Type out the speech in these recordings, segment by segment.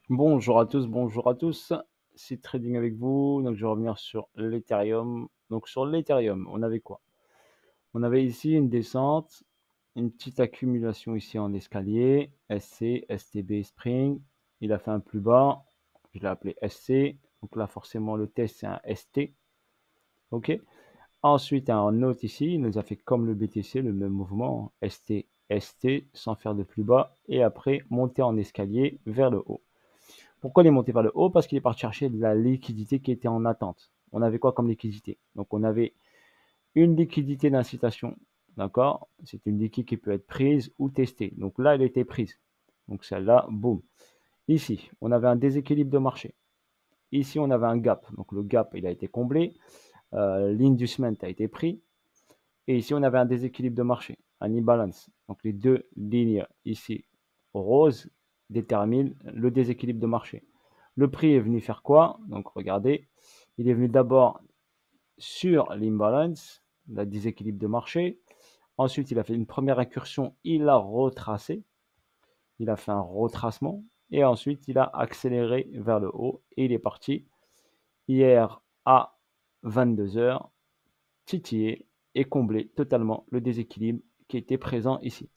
Bonjour à tous, c'est Trading avec vous. Donc, je vais revenir sur l'Ethereum. Donc, sur l'Ethereum, on avait quoi? On avait ici une descente, une petite accumulation ici en escalier, SC, STB, Spring. Il a fait un plus bas, je l'ai appelé SC. Donc là, forcément, le test, c'est un ST. OK. Ensuite, un autre ici, il nous a fait comme le BTC, le même mouvement, ST, ST, sans faire de plus bas. Et après, monter en escalier vers le haut. Pourquoi il est monté vers le haut? Parce qu'il est parti chercher de la liquidité qui était en attente. On avait quoi comme liquidité? Donc, on avait une liquidité d'incitation. D'accord? C'est une liquidité qui peut être prise ou testée. Donc là, elle était prise. Donc celle-là, boum. Ici, on avait un déséquilibre de marché. Ici, on avait un gap. Donc le gap, il a été comblé. L'inducement a été pris. Et ici, on avait un déséquilibre de marché, un imbalance. Donc les deux lignes ici, roses, déterminent le déséquilibre de marché. Le prix est venu faire quoi? Donc regardez, il est venu d'abord sur l'imbalance, le déséquilibre de marché. Ensuite, il a fait une première incursion, il a retracé, il a fait un retracement. Et ensuite, il a accéléré vers le haut et il est parti hier à 22 heures, titiller et combler totalement le déséquilibre qui était présent ici.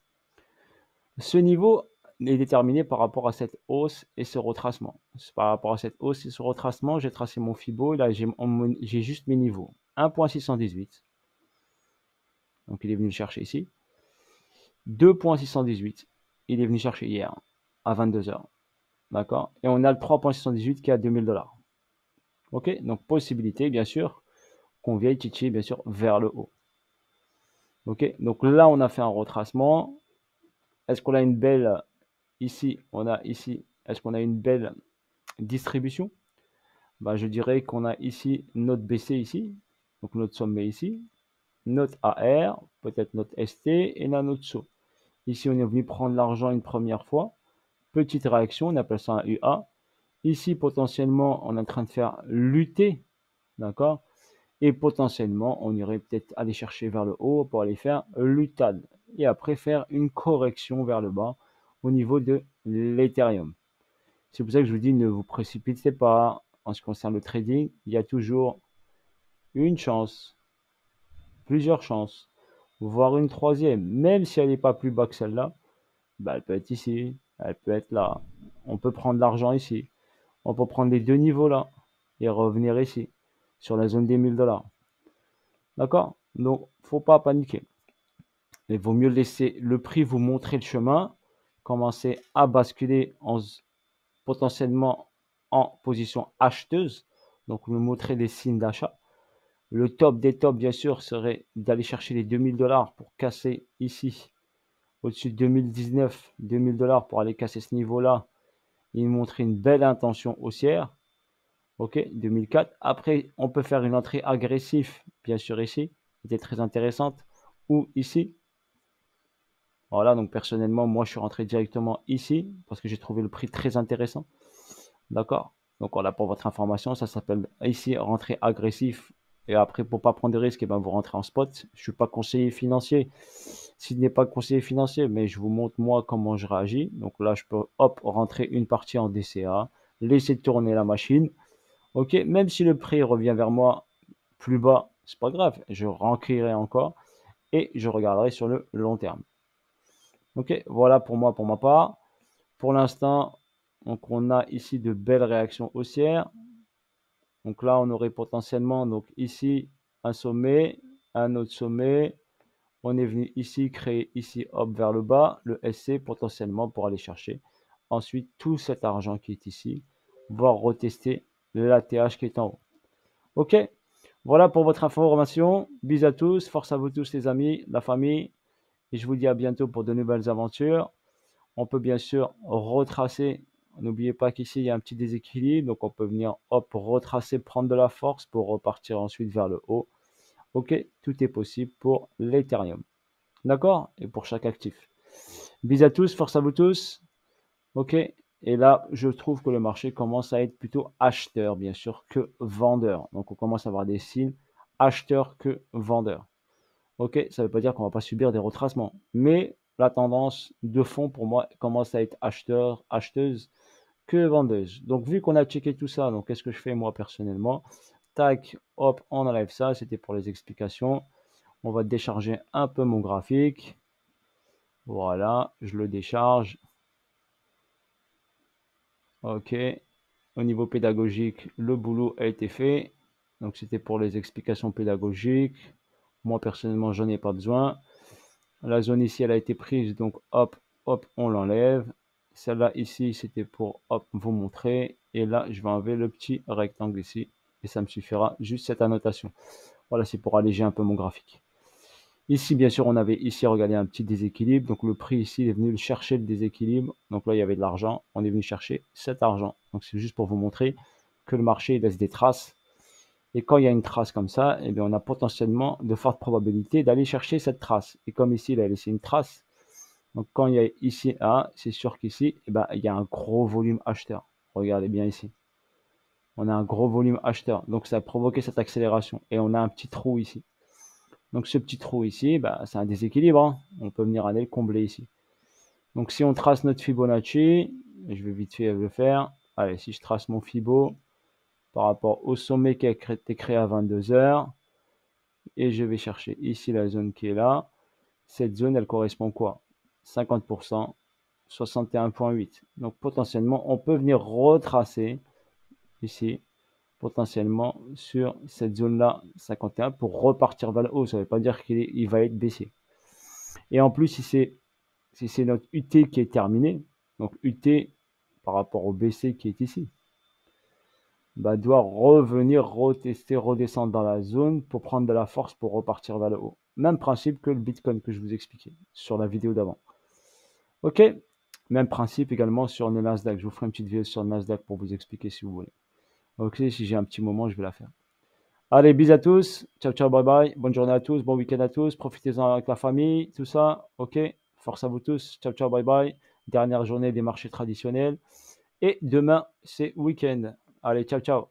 Ce niveau est déterminé par rapport à cette hausse et ce retracement. Par rapport à cette hausse et ce retracement, j'ai tracé mon Fibo. Là, j'ai juste mes niveaux. 1.618. Donc, il est venu le chercher ici. 2.618. Il est venu chercher hier à 22 heures. D'accord? Et on a le 3.618 qui est à 2000 $. OK? Donc, possibilité, bien sûr, qu'on vienne titiller, bien sûr, vers le haut. OK? Donc là, on a fait un retracement. Est-ce qu'on a une belle ici? Est-ce qu'on a une belle distribution? Bah, je dirais qu'on a ici notre BC ici, donc notre sommet ici, notre AR, peut-être notre ST et notre saut. Ici, on est venu prendre l'argent une première fois. Petite réaction, on appelle ça un UA. Ici, potentiellement, on est en train de faire lutter, d'accord? Et potentiellement, on irait peut-être aller chercher vers le haut pour aller faire l'UTAD. Et après, faire une correction vers le bas au niveau de l'Ethereum. C'est pour ça que je vous dis, ne vous précipitez pas en ce qui concerne le trading. Il y a toujours une chance, plusieurs chances, voire une troisième. Même si elle n'est pas plus bas que celle-là, bah, elle peut être ici, elle peut être là. On peut prendre l'argent ici. On peut prendre les deux niveaux là et revenir ici, sur la zone des 1000 $. D'accord? Donc, faut pas paniquer. Il vaut mieux laisser le prix vous montrer le chemin, commencer à basculer potentiellement en position acheteuse, donc nous montrer des signes d'achat. Le top des tops, bien sûr, serait d'aller chercher les 2000 $ pour casser ici, au-dessus de 2019, 2000 $ pour aller casser ce niveau-là et montrer une belle intention haussière. OK, 2004. Après, on peut faire une entrée agressive, bien sûr, ici, qui était très intéressante, ou ici. Voilà, donc personnellement, moi, je suis rentré directement ici parce que j'ai trouvé le prix très intéressant. D'accord? Donc voilà, pour votre information, ça s'appelle ici rentrer agressif. Et après, pour pas prendre de risques, eh ben, vous rentrez en spot. Je suis pas conseiller financier. S'il n'est pas conseiller financier, mais je vous montre moi comment je réagis. Donc là, je peux hop rentrer une partie en DCA, laisser tourner la machine. Ok, même si le prix revient vers moi plus bas, c'est pas grave. Je rencrirai encore et je regarderai sur le long terme. Ok, voilà pour moi, pour ma part. Pour l'instant, donc on a ici de belles réactions haussières. Donc là, on aurait potentiellement donc ici un sommet, un autre sommet. On est venu ici créer ici hop vers le bas le SC potentiellement pour aller chercher. Ensuite, tout cet argent qui est ici, voire retester l'ATH qui est en haut. Ok, voilà pour votre information. Bisous à tous, force à vous tous les amis, la famille. Et je vous dis à bientôt pour de nouvelles aventures. On peut bien sûr retracer. N'oubliez pas qu'ici, il y a un petit déséquilibre. Donc, on peut venir, hop, retracer, prendre de la force pour repartir ensuite vers le haut. OK, tout est possible pour l'Ethereum. D'accord? Et pour chaque actif. Bisous à tous, force à vous tous. OK. Et là, je trouve que le marché commence à être plutôt acheteur, bien sûr, que vendeur. Donc, on commence à avoir des signes acheteur que vendeur. OK, ça ne veut pas dire qu'on ne va pas subir des retracements. Mais la tendance de fond, pour moi, commence à être acheteur, acheteuse que vendeuse. Donc, vu qu'on a checké tout ça, donc qu'est-ce que je fais moi personnellement? Tac, hop, on enlève ça. C'était pour les explications. On va décharger un peu mon graphique. Voilà, je le décharge. OK. Au niveau pédagogique, le boulot a été fait. Donc, c'était pour les explications pédagogiques. Moi, personnellement, j'en ai pas besoin. La zone ici, elle a été prise. Donc, hop, hop, on l'enlève. Celle-là, ici, c'était pour, hop, vous montrer. Et là, je vais enlever le petit rectangle ici. Et ça me suffira, juste cette annotation. Voilà, c'est pour alléger un peu mon graphique. Ici, bien sûr, on avait ici, regardez, un petit déséquilibre. Donc, le prix ici il est venu chercher le déséquilibre. Donc là, il y avait de l'argent. On est venu chercher cet argent. Donc, c'est juste pour vous montrer que le marché laisse des traces. Et quand il y a une trace comme ça, eh bien, on a potentiellement de fortes probabilités d'aller chercher cette trace. Et comme ici, il a laissé une trace. Donc, quand il y a ici A, c'est sûr qu'ici, eh ben, il y a un gros volume acheteur. Regardez bien ici. On a un gros volume acheteur. Donc, ça a provoqué cette accélération. Et on a un petit trou ici. Donc ce petit trou ici, bah, c'est un déséquilibre, hein. On peut venir aller le combler ici. Donc si on trace notre Fibonacci, je vais vite fait le faire. Allez, si je trace mon Fibo par rapport au sommet qui a été créé à 22 heures, et je vais chercher ici la zone qui est là. Cette zone, elle correspond quoi? 50%, 61,8. Donc potentiellement, on peut venir retracer ici, potentiellement sur cette zone-là, 51, pour repartir vers le haut. Ça ne veut pas dire qu'il va être baissé. Et en plus, si c'est notre UT qui est terminé, donc UT par rapport au BC qui est ici, bah, doit revenir, retester, redescendre dans la zone pour prendre de la force pour repartir vers le haut. Même principe que le Bitcoin que je vous expliquais sur la vidéo d'avant. Ok, même principe également sur le Nasdaq. Je vous ferai une petite vidéo sur le Nasdaq pour vous expliquer si vous voulez. Ok, si j'ai un petit moment, je vais la faire. Allez, bisous à tous. Ciao, ciao, bye bye. Bonne journée à tous. Bon week-end à tous. Profitez-en avec la famille, tout ça. Ok. Force à vous tous. Ciao, ciao, bye bye. Dernière journée des marchés traditionnels. Et demain, c'est week-end. Allez, ciao, ciao.